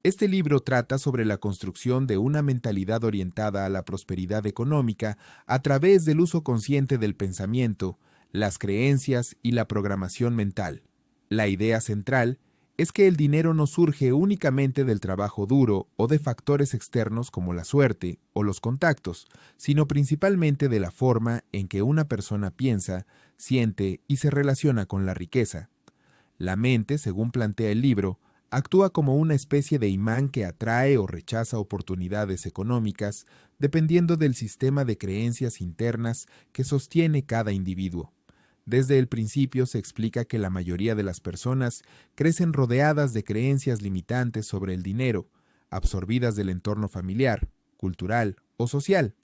Este libro trata sobre la construcción de una mentalidad orientada a la prosperidad económica a través del uso consciente del pensamiento, las creencias y la programación mental. La idea central es que el dinero no surge únicamente del trabajo duro o de factores externos como la suerte o los contactos, sino principalmente de la forma en que una persona piensa, siente y se relaciona con la riqueza. La mente, según plantea el libro, actúa como una especie de imán que atrae o rechaza oportunidades económicas dependiendo del sistema de creencias internas que sostiene cada individuo. Desde el principio se explica que la mayoría de las personas crecen rodeadas de creencias limitantes sobre el dinero, absorbidas del entorno familiar, cultural o social.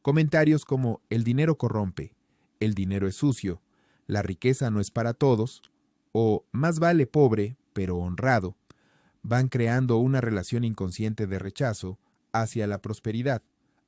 Comentarios como el dinero corrompe, el dinero es sucio, la riqueza no es para todos, o más vale pobre, pero honrado, van creando una relación inconsciente de rechazo hacia la prosperidad.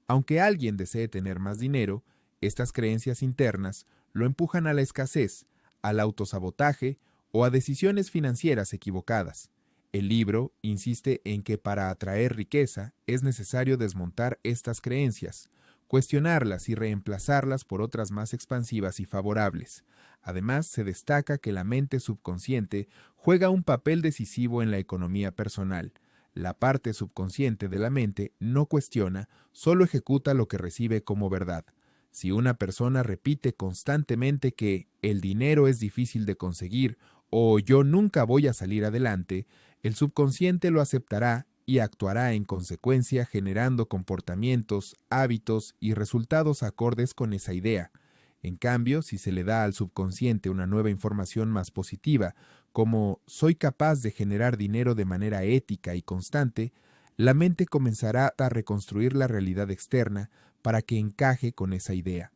Aunque alguien desee tener más dinero, estas creencias internas lo empujan a la escasez, al autosabotaje o a decisiones financieras equivocadas. El libro insiste en que para atraer riqueza es necesario desmontar estas creencias, cuestionarlas y reemplazarlas por otras más expansivas y favorables. Además, se destaca que la mente subconsciente juega un papel decisivo en la economía personal. La parte subconsciente de la mente no cuestiona, solo ejecuta lo que recibe como verdad. Si una persona repite constantemente que el dinero es difícil de conseguir o yo nunca voy a salir adelante, el subconsciente lo aceptará y actuará en consecuencia generando comportamientos, hábitos y resultados acordes con esa idea. En cambio, si se le da al subconsciente una nueva información más positiva, como soy capaz de generar dinero de manera ética y constante, la mente comenzará a reconstruir la realidad externa para que encaje con esa idea.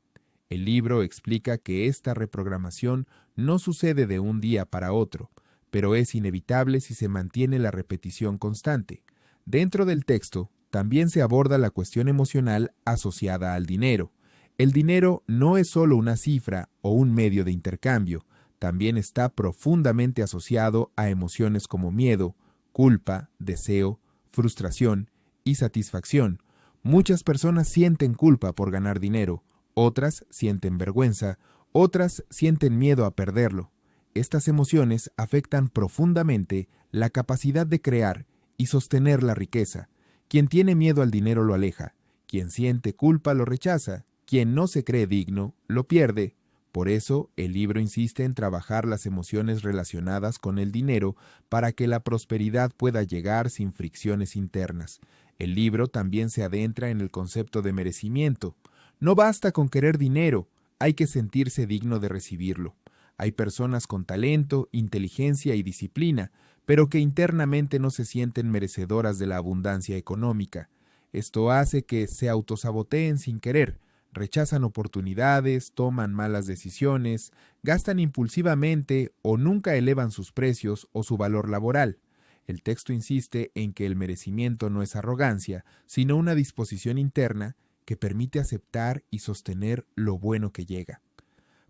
El libro explica que esta reprogramación no sucede de un día para otro, pero es inevitable si se mantiene la repetición constante. Dentro del texto, también se aborda la cuestión emocional asociada al dinero. El dinero no es solo una cifra o un medio de intercambio, también está profundamente asociado a emociones como miedo, culpa, deseo, frustración y satisfacción. Muchas personas sienten culpa por ganar dinero, otras sienten vergüenza, otras sienten miedo a perderlo. Estas emociones afectan profundamente la capacidad de crear y sostener la riqueza. Quien tiene miedo al dinero lo aleja, quien siente culpa lo rechaza, quien no se cree digno lo pierde. Por eso, el libro insiste en trabajar las emociones relacionadas con el dinero para que la prosperidad pueda llegar sin fricciones internas. El libro también se adentra en el concepto de merecimiento. No basta con querer dinero, hay que sentirse digno de recibirlo. Hay personas con talento, inteligencia y disciplina, pero que internamente no se sienten merecedoras de la abundancia económica. Esto hace que se autosaboteen sin querer, rechazan oportunidades, toman malas decisiones, gastan impulsivamente o nunca elevan sus precios o su valor laboral. El texto insiste en que el merecimiento no es arrogancia, sino una disposición interna que permite aceptar y sostener lo bueno que llega.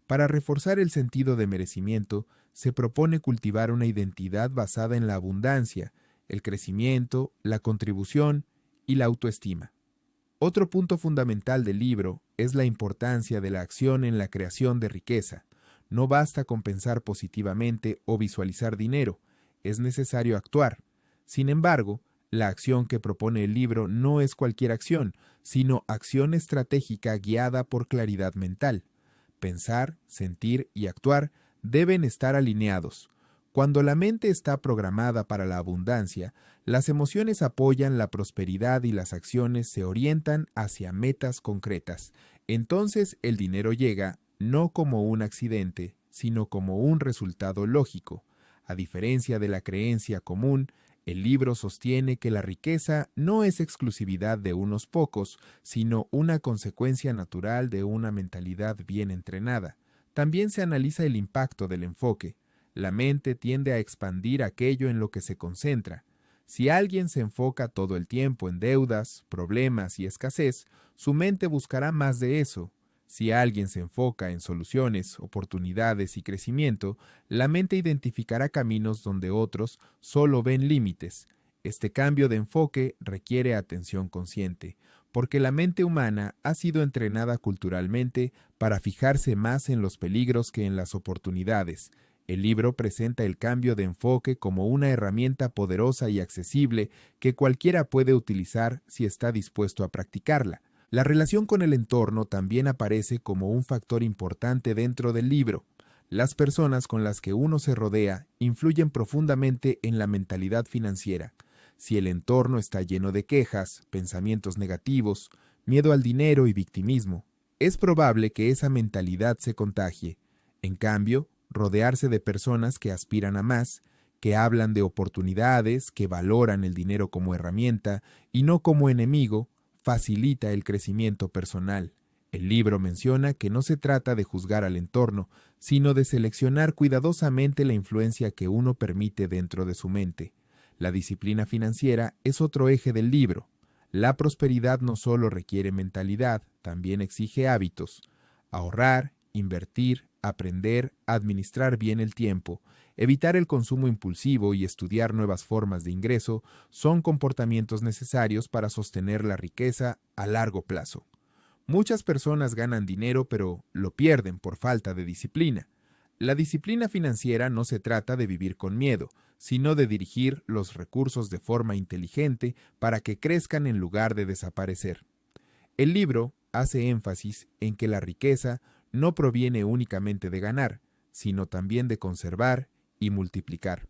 Para reforzar el sentido de merecimiento, se propone cultivar una identidad basada en la abundancia, el crecimiento, la contribución y la autoestima. Otro punto fundamental del libro es la importancia de la acción en la creación de riqueza. No basta con pensar positivamente o visualizar dinero, es necesario actuar. Sin embargo, la acción que propone el libro no es cualquier acción, sino acción estratégica guiada por claridad mental. Pensar, sentir y actuar deben estar alineados. Cuando la mente está programada para la abundancia, las emociones apoyan la prosperidad y las acciones se orientan hacia metas concretas. Entonces el dinero llega no como un accidente, sino como un resultado lógico. A diferencia de la creencia común, el libro sostiene que la riqueza no es exclusividad de unos pocos, sino una consecuencia natural de una mentalidad bien entrenada. También se analiza el impacto del enfoque. La mente tiende a expandir aquello en lo que se concentra. Si alguien se enfoca todo el tiempo en deudas, problemas y escasez, su mente buscará más de eso. Si alguien se enfoca en soluciones, oportunidades y crecimiento, la mente identificará caminos donde otros solo ven límites. Este cambio de enfoque requiere atención consciente, porque la mente humana ha sido entrenada culturalmente para fijarse más en los peligros que en las oportunidades. El libro presenta el cambio de enfoque como una herramienta poderosa y accesible que cualquiera puede utilizar si está dispuesto a practicarla. La relación con el entorno también aparece como un factor importante dentro del libro. Las personas con las que uno se rodea influyen profundamente en la mentalidad financiera. Si el entorno está lleno de quejas, pensamientos negativos, miedo al dinero y victimismo, es probable que esa mentalidad se contagie. En cambio, rodearse de personas que aspiran a más, que hablan de oportunidades, que valoran el dinero como herramienta y no como enemigo, facilita el crecimiento personal. El libro menciona que no se trata de juzgar al entorno, sino de seleccionar cuidadosamente la influencia que uno permite dentro de su mente. La disciplina financiera es otro eje del libro. La prosperidad no solo requiere mentalidad, también exige hábitos. Ahorrar, invertir, aprender, administrar bien el tiempo, evitar el consumo impulsivo y estudiar nuevas formas de ingreso son comportamientos necesarios para sostener la riqueza a largo plazo. Muchas personas ganan dinero pero lo pierden por falta de disciplina. La disciplina financiera no se trata de vivir con miedo, sino de dirigir los recursos de forma inteligente para que crezcan en lugar de desaparecer. El libro hace énfasis en que la riqueza no proviene únicamente de ganar, sino también de conservar y multiplicar.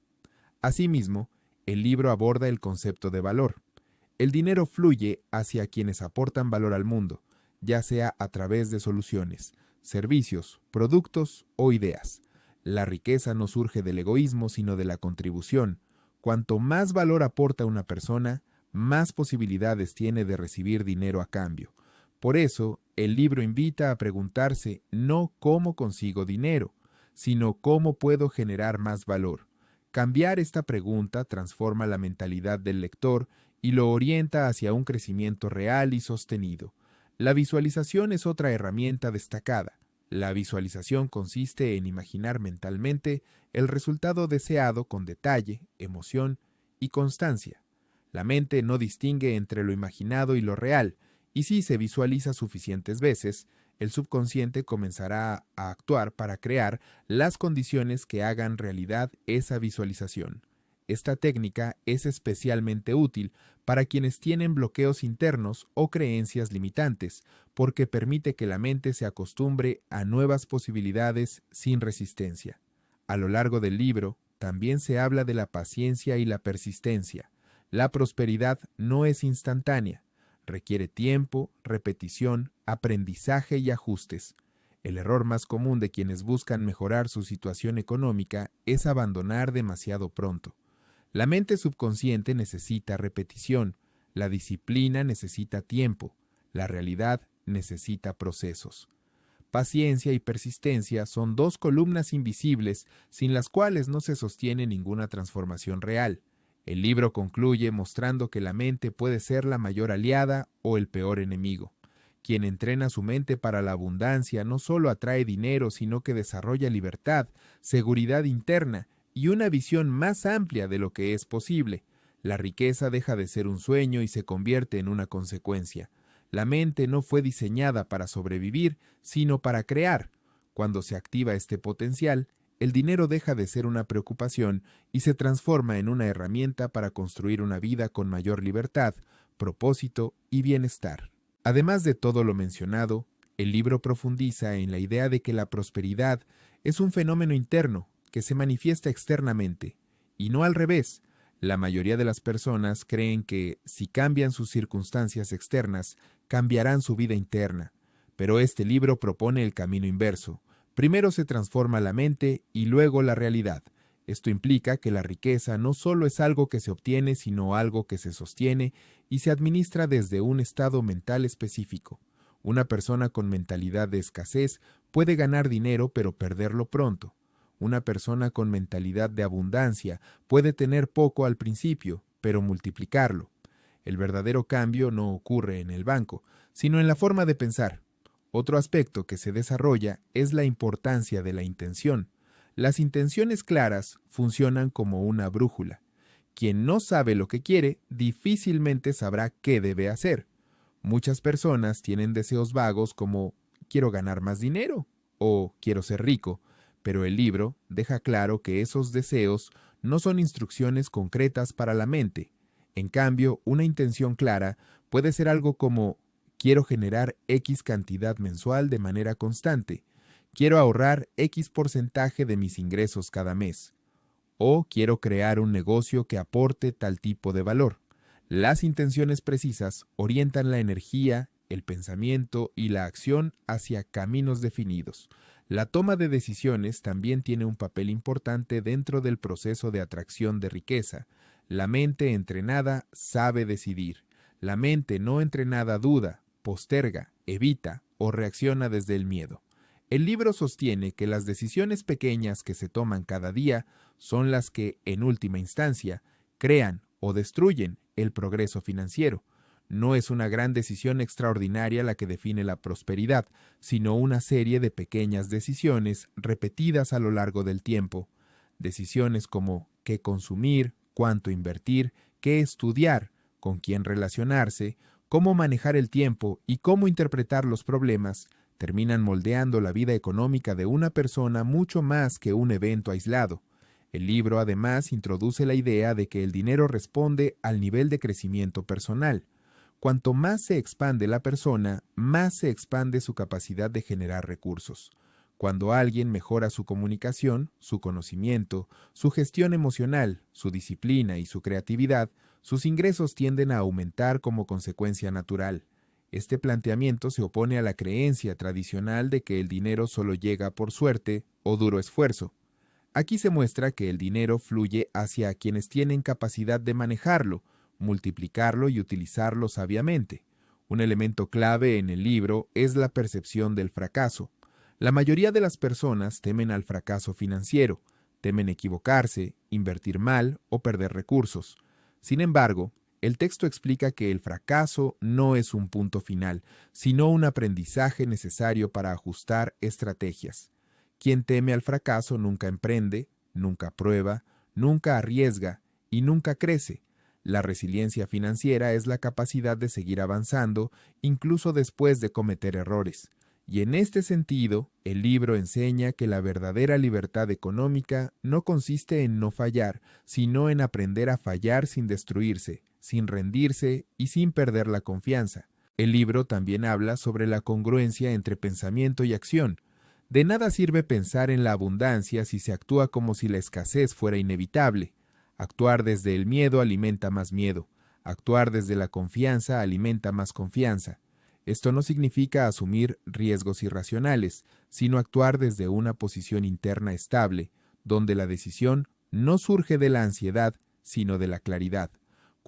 Asimismo, el libro aborda el concepto de valor. El dinero fluye hacia quienes aportan valor al mundo, ya sea a través de soluciones, servicios, productos o ideas. La riqueza no surge del egoísmo, sino de la contribución. Cuanto más valor aporta una persona, más posibilidades tiene de recibir dinero a cambio. Por eso, el libro invita a preguntarse no cómo consigo dinero, sino cómo puedo generar más valor. Cambiar esta pregunta transforma la mentalidad del lector y lo orienta hacia un crecimiento real y sostenido. La visualización es otra herramienta destacada. La visualización consiste en imaginar mentalmente el resultado deseado con detalle, emoción y constancia. La mente no distingue entre lo imaginado y lo real, y si se visualiza suficientes veces, el subconsciente comenzará a actuar para crear las condiciones que hagan realidad esa visualización. Esta técnica es especialmente útil para quienes tienen bloqueos internos o creencias limitantes, porque permite que la mente se acostumbre a nuevas posibilidades sin resistencia. A lo largo del libro, también se habla de la paciencia y la persistencia. La prosperidad no es instantánea. Requiere tiempo, repetición, aprendizaje y ajustes. El error más común de quienes buscan mejorar su situación económica es abandonar demasiado pronto. La mente subconsciente necesita repetición, la disciplina necesita tiempo, la realidad necesita procesos. Paciencia y persistencia son dos columnas invisibles sin las cuales no se sostiene ninguna transformación real. El libro concluye mostrando que la mente puede ser la mayor aliada o el peor enemigo. Quien entrena su mente para la abundancia no solo atrae dinero, sino que desarrolla libertad, seguridad interna y una visión más amplia de lo que es posible. La riqueza deja de ser un sueño y se convierte en una consecuencia. La mente no fue diseñada para sobrevivir, sino para crear. Cuando se activa este potencial, el dinero deja de ser una preocupación y se transforma en una herramienta para construir una vida con mayor libertad, propósito y bienestar. Además de todo lo mencionado, el libro profundiza en la idea de que la prosperidad es un fenómeno interno que se manifiesta externamente, y no al revés. La mayoría de las personas creen que, si cambian sus circunstancias externas, cambiarán su vida interna. Pero este libro propone el camino inverso. Primero se transforma la mente y luego la realidad. Esto implica que la riqueza no solo es algo que se obtiene, sino algo que se sostiene y se administra desde un estado mental específico. Una persona con mentalidad de escasez puede ganar dinero pero perderlo pronto. Una persona con mentalidad de abundancia puede tener poco al principio, pero multiplicarlo. El verdadero cambio no ocurre en el banco, sino en la forma de pensar. Otro aspecto que se desarrolla es la importancia de la intención. Las intenciones claras funcionan como una brújula. Quien no sabe lo que quiere, difícilmente sabrá qué debe hacer. Muchas personas tienen deseos vagos como quiero ganar más dinero o quiero ser rico, pero el libro deja claro que esos deseos no son instrucciones concretas para la mente. En cambio, una intención clara puede ser algo como quiero generar X cantidad mensual de manera constante, quiero ahorrar X porcentaje de mis ingresos cada mes, o quiero crear un negocio que aporte tal tipo de valor. Las intenciones precisas orientan la energía, el pensamiento y la acción hacia caminos definidos. La toma de decisiones también tiene un papel importante dentro del proceso de atracción de riqueza. La mente entrenada sabe decidir. La mente no entrenada duda, posterga, evita o reacciona desde el miedo. El libro sostiene que las decisiones pequeñas que se toman cada día son las que, en última instancia, crean o destruyen el progreso financiero. No es una gran decisión extraordinaria la que define la prosperidad, sino una serie de pequeñas decisiones repetidas a lo largo del tiempo. Decisiones como qué consumir, cuánto invertir, qué estudiar, con quién relacionarse, cómo manejar el tiempo y cómo interpretar los problemas, terminan moldeando la vida económica de una persona mucho más que un evento aislado. El libro además introduce la idea de que el dinero responde al nivel de crecimiento personal. Cuanto más se expande la persona, más se expande su capacidad de generar recursos. Cuando alguien mejora su comunicación, su conocimiento, su gestión emocional, su disciplina y su creatividad, sus ingresos tienden a aumentar como consecuencia natural. Este planteamiento se opone a la creencia tradicional de que el dinero solo llega por suerte o duro esfuerzo. Aquí se muestra que el dinero fluye hacia quienes tienen capacidad de manejarlo, multiplicarlo y utilizarlo sabiamente. Un elemento clave en el libro es la percepción del fracaso. La mayoría de las personas temen al fracaso financiero, temen equivocarse, invertir mal o perder recursos. Sin embargo, el texto explica que el fracaso no es un punto final, sino un aprendizaje necesario para ajustar estrategias. Quien teme al fracaso nunca emprende, nunca prueba, nunca arriesga y nunca crece. La resiliencia financiera es la capacidad de seguir avanzando incluso después de cometer errores. Y en este sentido, el libro enseña que la verdadera libertad económica no consiste en no fallar, sino en aprender a fallar sin destruirse, sin rendirse y sin perder la confianza. El libro también habla sobre la congruencia entre pensamiento y acción. De nada sirve pensar en la abundancia si se actúa como si la escasez fuera inevitable. Actuar desde el miedo alimenta más miedo. Actuar desde la confianza alimenta más confianza. Esto no significa asumir riesgos irracionales, sino actuar desde una posición interna estable, donde la decisión no surge de la ansiedad, sino de la claridad.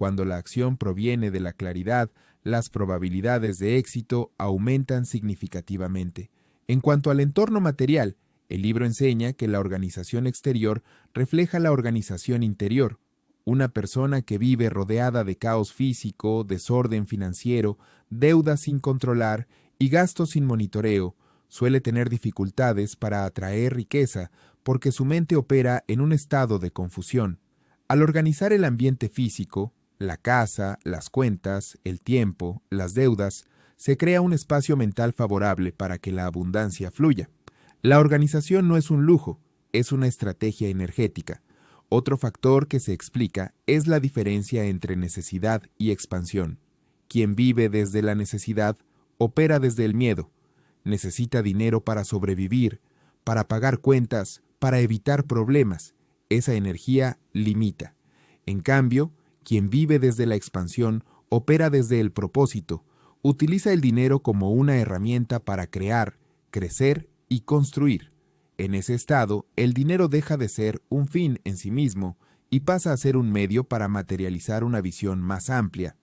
Cuando la acción proviene de la claridad, las probabilidades de éxito aumentan significativamente. En cuanto al entorno material, el libro enseña que la organización exterior refleja la organización interior. Una persona que vive rodeada de caos físico, desorden financiero, deudas sin controlar y gastos sin monitoreo, suele tener dificultades para atraer riqueza porque su mente opera en un estado de confusión. Al organizar el ambiente físico, la casa, las cuentas, el tiempo, las deudas, se crea un espacio mental favorable para que la abundancia fluya. La organización no es un lujo, es una estrategia energética. Otro factor que se explica es la diferencia entre necesidad y expansión. Quien vive desde la necesidad opera desde el miedo. Necesita dinero para sobrevivir, para pagar cuentas, para evitar problemas. Esa energía limita. En cambio, quien vive desde la expansión opera desde el propósito. Utiliza el dinero como una herramienta para crear, crecer y construir. En ese estado, el dinero deja de ser un fin en sí mismo y pasa a ser un medio para materializar una visión más amplia.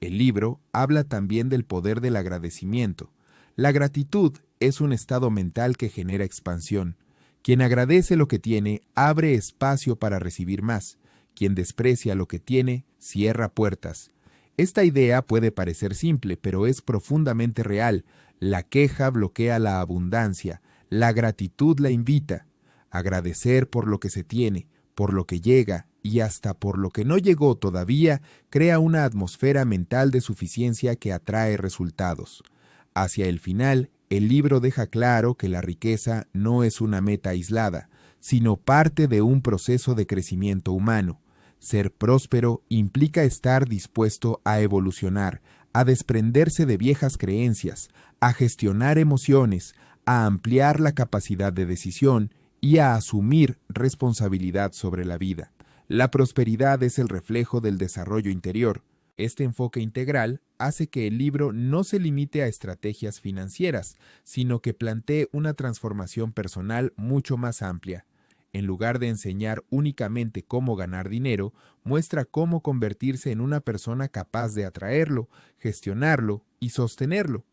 El libro habla también del poder del agradecimiento. La gratitud es un estado mental que genera expansión. Quien agradece lo que tiene, abre espacio para recibir más. Quien desprecia lo que tiene, cierra puertas. Esta idea puede parecer simple, pero es profundamente real. La queja bloquea la abundancia. La gratitud la invita. Agradecer por lo que se tiene, por lo que llega y hasta por lo que no llegó todavía, crea una atmósfera mental de suficiencia que atrae resultados. Hacia el final, el libro deja claro que la riqueza no es una meta aislada, sino parte de un proceso de crecimiento humano. Ser próspero implica estar dispuesto a evolucionar, a desprenderse de viejas creencias, a gestionar emociones, a ampliar la capacidad de decisión y a asumir responsabilidad sobre la vida. La prosperidad es el reflejo del desarrollo interior. Este enfoque integral hace que el libro no se limite a estrategias financieras, sino que plantee una transformación personal mucho más amplia. En lugar de enseñar únicamente cómo ganar dinero, muestra cómo convertirse en una persona capaz de atraerlo, gestionarlo y sostenerlo.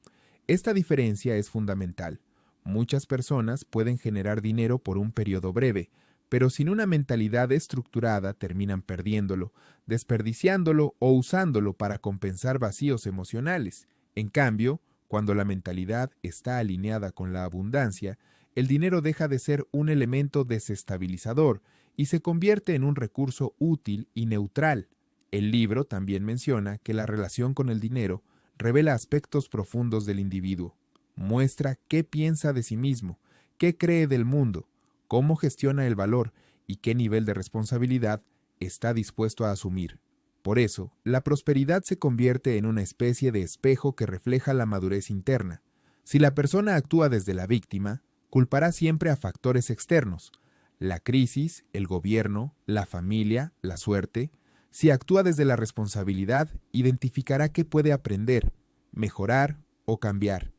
Esta diferencia es fundamental. Muchas personas pueden generar dinero por un periodo breve, pero sin una mentalidad estructurada terminan perdiéndolo, desperdiciándolo o usándolo para compensar vacíos emocionales. En cambio, cuando la mentalidad está alineada con la abundancia, el dinero deja de ser un elemento desestabilizador y se convierte en un recurso útil y neutral. El libro también menciona que la relación con el dinero revela aspectos profundos del individuo. Muestra qué piensa de sí mismo, qué cree del mundo, cómo gestiona el valor y qué nivel de responsabilidad está dispuesto a asumir. Por eso, la prosperidad se convierte en una especie de espejo que refleja la madurez interna. Si la persona actúa desde la víctima, culpará siempre a factores externos, la crisis, el gobierno, la familia, la suerte. Si actúa desde la responsabilidad, identificará qué puede aprender, mejorar o cambiar.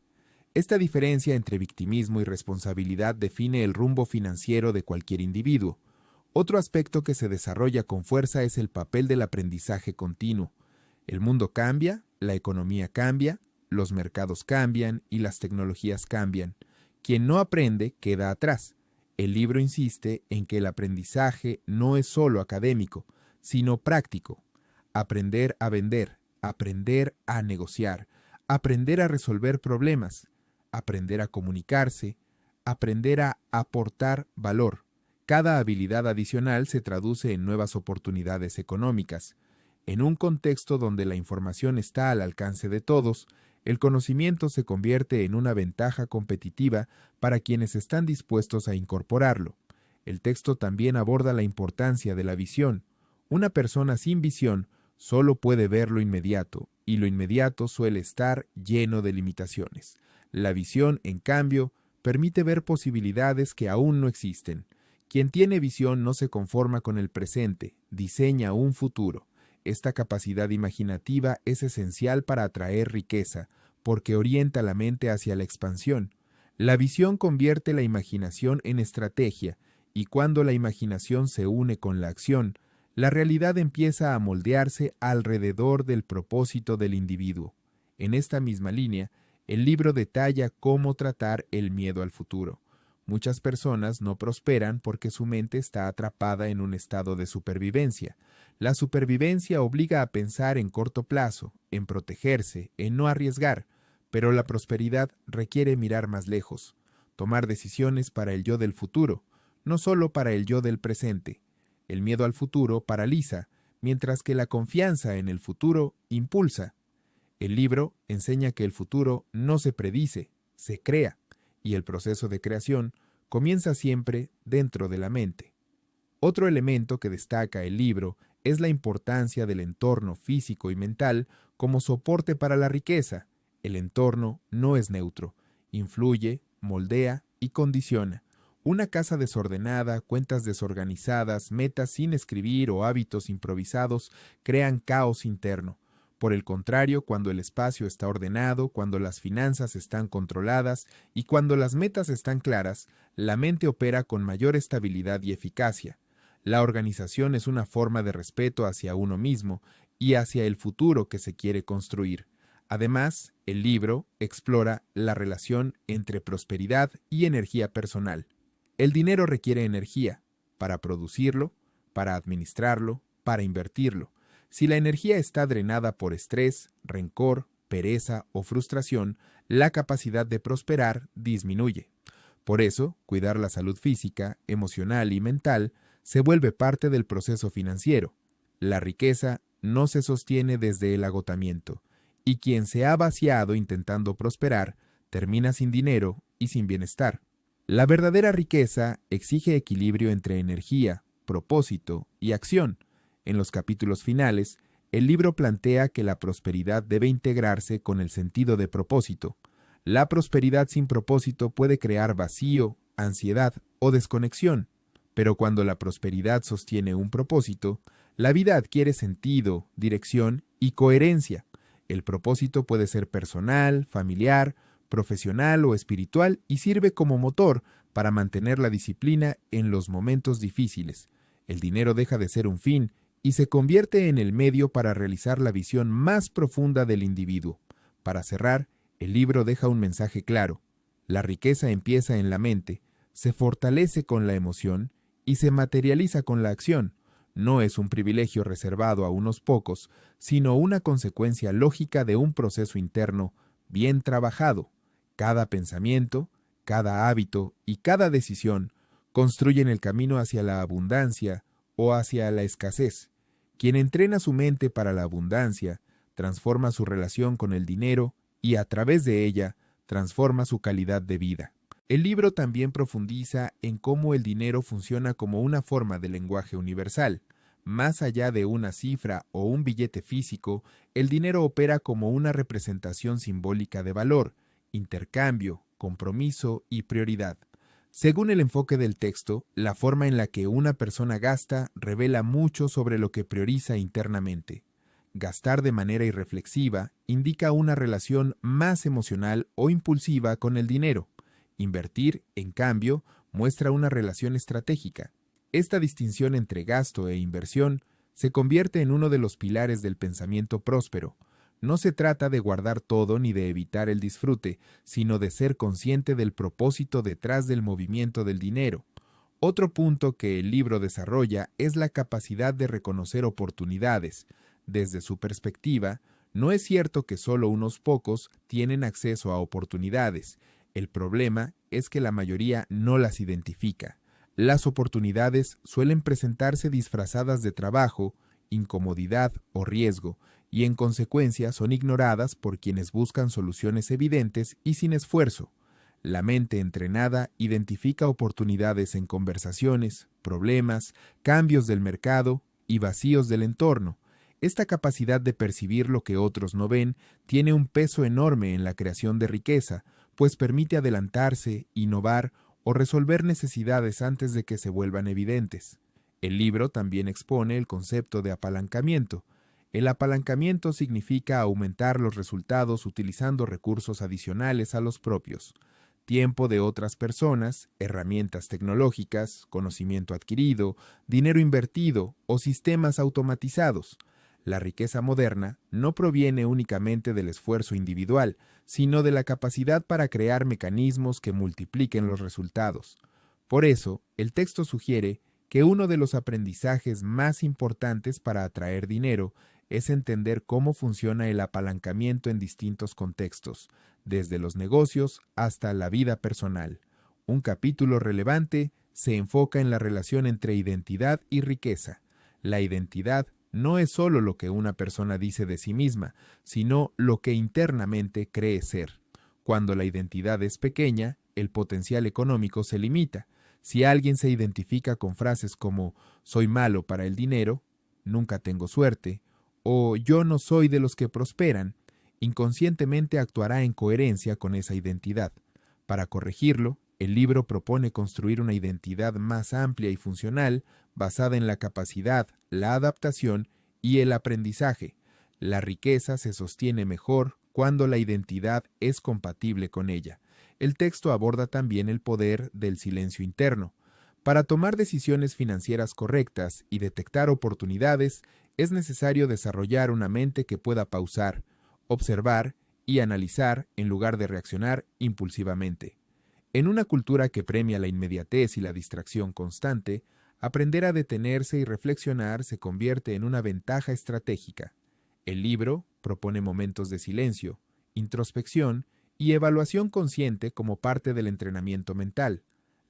Esta diferencia entre victimismo y responsabilidad define el rumbo financiero de cualquier individuo. Otro aspecto que se desarrolla con fuerza es el papel del aprendizaje continuo. El mundo cambia, la economía cambia, los mercados cambian y las tecnologías cambian. Quien no aprende queda atrás. El libro insiste en que el aprendizaje no es solo académico, sino práctico. Aprender a vender, aprender a negociar, aprender a resolver problemas, aprender a comunicarse, aprender a aportar valor. Cada habilidad adicional se traduce en nuevas oportunidades económicas. En un contexto donde la información está al alcance de todos, el conocimiento se convierte en una ventaja competitiva para quienes están dispuestos a incorporarlo. El texto también aborda la importancia de la visión. Una persona sin visión solo puede ver lo inmediato, y lo inmediato suele estar lleno de limitaciones. La visión, en cambio, permite ver posibilidades que aún no existen. Quien tiene visión no se conforma con el presente, diseña un futuro. Esta capacidad imaginativa es esencial para atraer riqueza, porque orienta la mente hacia la expansión. La visión convierte la imaginación en estrategia, y cuando la imaginación se une con la acción, la realidad empieza a moldearse alrededor del propósito del individuo. En esta misma línea, el libro detalla cómo tratar el miedo al futuro. Muchas personas no prosperan porque su mente está atrapada en un estado de supervivencia. La supervivencia obliga a pensar en corto plazo, en protegerse, en no arriesgar, pero la prosperidad requiere mirar más lejos, tomar decisiones para el yo del futuro, no solo para el yo del presente. El miedo al futuro paraliza, mientras que la confianza en el futuro impulsa. El libro enseña que el futuro no se predice, se crea, y el proceso de creación comienza siempre dentro de la mente. Otro elemento que destaca el libro es la importancia del entorno físico y mental como soporte para la riqueza. El entorno no es neutro, influye, moldea y condiciona. Una casa desordenada, cuentas desorganizadas, metas sin escribir o hábitos improvisados crean caos interno. Por el contrario, cuando el espacio está ordenado, cuando las finanzas están controladas y cuando las metas están claras, la mente opera con mayor estabilidad y eficacia. La organización es una forma de respeto hacia uno mismo y hacia el futuro que se quiere construir. Además, el libro explora la relación entre prosperidad y energía personal. El dinero requiere energía para producirlo, para administrarlo, para invertirlo. Si la energía está drenada por estrés, rencor, pereza o frustración, la capacidad de prosperar disminuye. Por eso, cuidar la salud física, emocional y mental se vuelve parte del proceso financiero. La riqueza no se sostiene desde el agotamiento, y quien se ha vaciado intentando prosperar termina sin dinero y sin bienestar. La verdadera riqueza exige equilibrio entre energía, propósito y acción. En los capítulos finales, el libro plantea que la prosperidad debe integrarse con el sentido de propósito. La prosperidad sin propósito puede crear vacío, ansiedad o desconexión, pero cuando la prosperidad sostiene un propósito, la vida adquiere sentido, dirección y coherencia. El propósito puede ser personal, familiar, profesional o espiritual y sirve como motor para mantener la disciplina en los momentos difíciles. El dinero deja de ser un fin y se convierte en el medio para realizar la visión más profunda del individuo. Para cerrar, el libro deja un mensaje claro. La riqueza empieza en la mente, se fortalece con la emoción y se materializa con la acción. No es un privilegio reservado a unos pocos, sino una consecuencia lógica de un proceso interno bien trabajado. Cada pensamiento, cada hábito y cada decisión construyen el camino hacia la abundancia o hacia la escasez. Quien entrena su mente para la abundancia, transforma su relación con el dinero y a través de ella, transforma su calidad de vida. El libro también profundiza en cómo el dinero funciona como una forma de lenguaje universal. Más allá de una cifra o un billete físico, el dinero opera como una representación simbólica de valor, intercambio, compromiso y prioridad. Según el enfoque del texto, la forma en la que una persona gasta revela mucho sobre lo que prioriza internamente. Gastar de manera irreflexiva indica una relación más emocional o impulsiva con el dinero. Invertir, en cambio, muestra una relación estratégica. Esta distinción entre gasto e inversión se convierte en uno de los pilares del pensamiento próspero. No se trata de guardar todo ni de evitar el disfrute, sino de ser consciente del propósito detrás del movimiento del dinero. Otro punto que el libro desarrolla es la capacidad de reconocer oportunidades. Desde su perspectiva, no es cierto que solo unos pocos tienen acceso a oportunidades. El problema es que la mayoría no las identifica. Las oportunidades suelen presentarse disfrazadas de trabajo, incomodidad o riesgo, y en consecuencia son ignoradas por quienes buscan soluciones evidentes y sin esfuerzo. La mente entrenada identifica oportunidades en conversaciones, problemas, cambios del mercado y vacíos del entorno. Esta capacidad de percibir lo que otros no ven tiene un peso enorme en la creación de riqueza, pues permite adelantarse, innovar o resolver necesidades antes de que se vuelvan evidentes. El libro también expone el concepto de apalancamiento. El apalancamiento significa aumentar los resultados utilizando recursos adicionales a los propios. Tiempo de otras personas, herramientas tecnológicas, conocimiento adquirido, dinero invertido o sistemas automatizados. La riqueza moderna no proviene únicamente del esfuerzo individual, sino de la capacidad para crear mecanismos que multipliquen los resultados. Por eso, el texto sugiere que uno de los aprendizajes más importantes para atraer dinero es entender cómo funciona el apalancamiento en distintos contextos, desde los negocios hasta la vida personal. Un capítulo relevante se enfoca en la relación entre identidad y riqueza. La identidad no es solo lo que una persona dice de sí misma, sino lo que internamente cree ser. Cuando la identidad es pequeña, el potencial económico se limita. Si alguien se identifica con frases como «soy malo para el dinero», «nunca tengo suerte» o «yo no soy de los que prosperan», inconscientemente actuará en coherencia con esa identidad. Para corregirlo, el libro propone construir una identidad más amplia y funcional, basada en la capacidad, la adaptación y el aprendizaje. La riqueza se sostiene mejor cuando la identidad es compatible con ella. El texto aborda también el poder del silencio interno. Para tomar decisiones financieras correctas y detectar oportunidades, es necesario desarrollar una mente que pueda pausar, observar y analizar en lugar de reaccionar impulsivamente. En una cultura que premia la inmediatez y la distracción constante, aprender a detenerse y reflexionar se convierte en una ventaja estratégica. El libro propone momentos de silencio, introspección y evaluación consciente como parte del entrenamiento mental.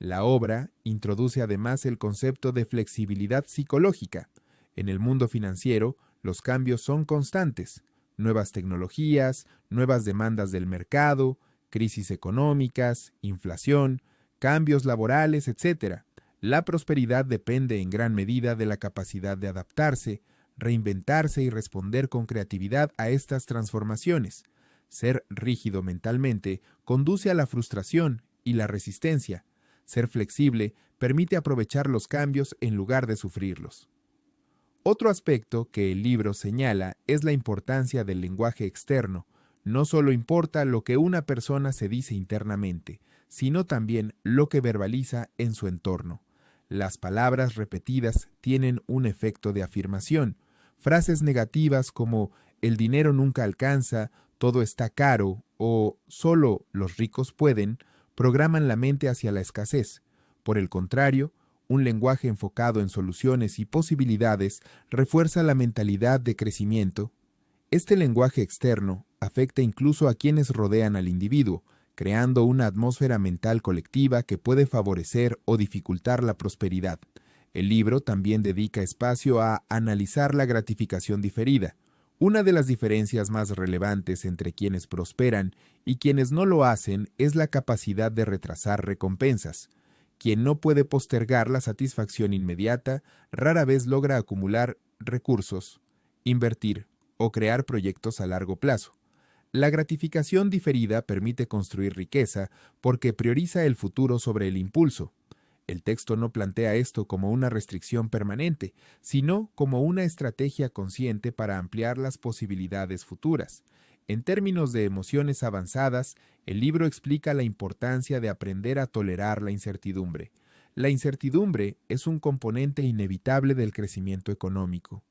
La obra introduce además el concepto de flexibilidad psicológica. En el mundo financiero, los cambios son constantes. Nuevas tecnologías, nuevas demandas del mercado, crisis económicas, inflación, cambios laborales, etc. La prosperidad depende en gran medida de la capacidad de adaptarse, reinventarse y responder con creatividad a estas transformaciones. Ser rígido mentalmente conduce a la frustración y la resistencia. Ser flexible permite aprovechar los cambios en lugar de sufrirlos. Otro aspecto que el libro señala es la importancia del lenguaje externo. No solo importa lo que una persona se dice internamente, sino también lo que verbaliza en su entorno. Las palabras repetidas tienen un efecto de afirmación. Frases negativas como "el dinero nunca alcanza", "todo está caro" o "solo los ricos pueden" programan la mente hacia la escasez. Por el contrario, un lenguaje enfocado en soluciones y posibilidades refuerza la mentalidad de crecimiento. Este lenguaje externo afecta incluso a quienes rodean al individuo, creando una atmósfera mental colectiva que puede favorecer o dificultar la prosperidad. El libro también dedica espacio a analizar la gratificación diferida. Una de las diferencias más relevantes entre quienes prosperan y quienes no lo hacen es la capacidad de retrasar recompensas. Quien no puede postergar la satisfacción inmediata rara vez logra acumular recursos, invertir o crear proyectos a largo plazo. La gratificación diferida permite construir riqueza porque prioriza el futuro sobre el impulso. El texto no plantea esto como una restricción permanente, sino como una estrategia consciente para ampliar las posibilidades futuras. En términos de emociones avanzadas, el libro explica la importancia de aprender a tolerar la incertidumbre. La incertidumbre es un componente inevitable del crecimiento económico.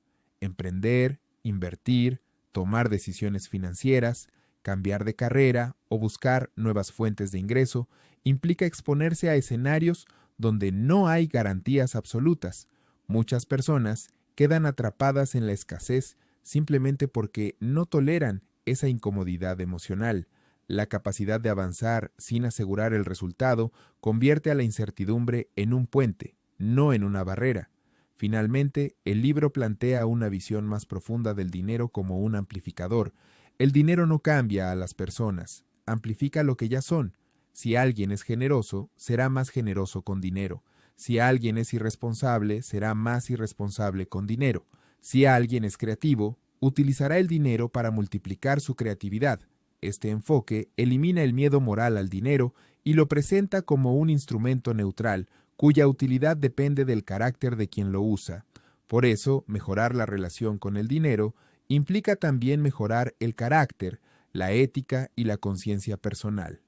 Emprender, invertir, tomar decisiones financieras, cambiar de carrera o buscar nuevas fuentes de ingreso implica exponerse a escenarios donde no hay garantías absolutas. Muchas personas quedan atrapadas en la escasez simplemente porque no toleran esa incomodidad emocional. La capacidad de avanzar sin asegurar el resultado convierte a la incertidumbre en un puente, no en una barrera. Finalmente, el libro plantea una visión más profunda del dinero como un amplificador. El dinero no cambia a las personas, amplifica lo que ya son. Si alguien es generoso, será más generoso con dinero. Si alguien es irresponsable, será más irresponsable con dinero. Si alguien es creativo, utilizará el dinero para multiplicar su creatividad. Este enfoque elimina el miedo moral al dinero y lo presenta como un instrumento neutral, cuya utilidad depende del carácter de quien lo usa. Por eso, mejorar la relación con el dinero implica también mejorar el carácter, la ética y la conciencia personal.